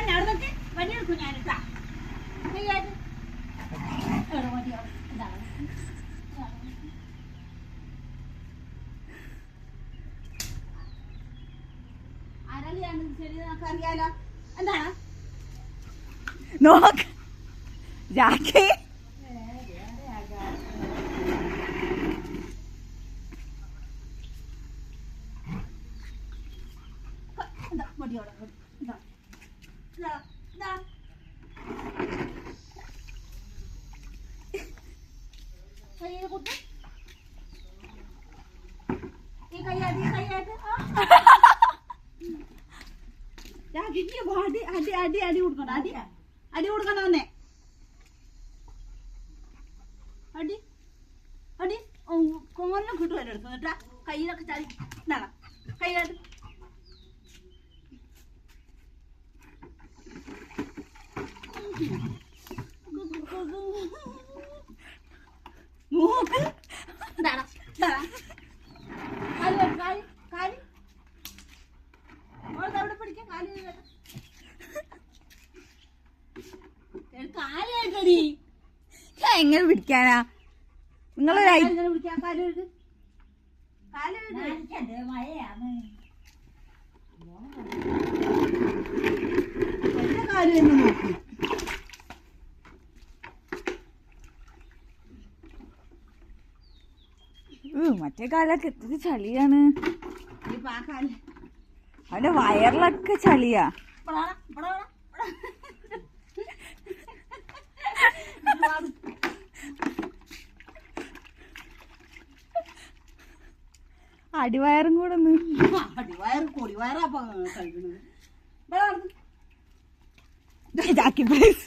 നടന്നിട്ട് വണ്ടിയെടുക്കും ഞാനിട്ടാ ആരാളിയാണ് ശരി നമുക്ക് അറിയാലോ. എന്താണ് നോക്ക് ജാക്കി മടിയോടെ കയ്യിൽ കുട്ടി ഈ കയ്യാടി കയ്യായിട്ട് അടി അടി അടി കൊടുക്കണം. അടി അടി കൊടുക്കണം തന്നെ. അടി അടി കോലിനും കിട്ടുമല്ലോ എടുക്കും കേട്ടാ. കയ്യിലൊക്കെ ചളി ഇതാണ് കയ്യായിട്ട് മൂക്ക് ഇതാണ് കാല് കാല് കാല് അവിടെ പിടിക്കാം. കാല് കാലായിട്ടടി എങ്ങനെ പിടിക്കാനാ നിങ്ങളൊരു പിടിക്കാം. കാല് കാല് മഴയാണ് കാല് തന്നെ നോക്കി. മറ്റേ കാലൊക്കെ എത്ര ചളിയാണ്. ഇപ്പൊ ആ കാല് അവന്റെ വയറിലൊക്കെ ചളിയാ. അടിവയറും കൂടെ ഒന്ന് അടിവയറ് കൊടിവയറാ കഴിക്കുന്നത്. ജാക്കി പ്ലീസ്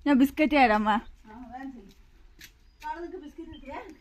ഞാൻ ബിസ്ക്കറ്റ് തരാം അമ്മ. ബിസ്ക്കറ്റ്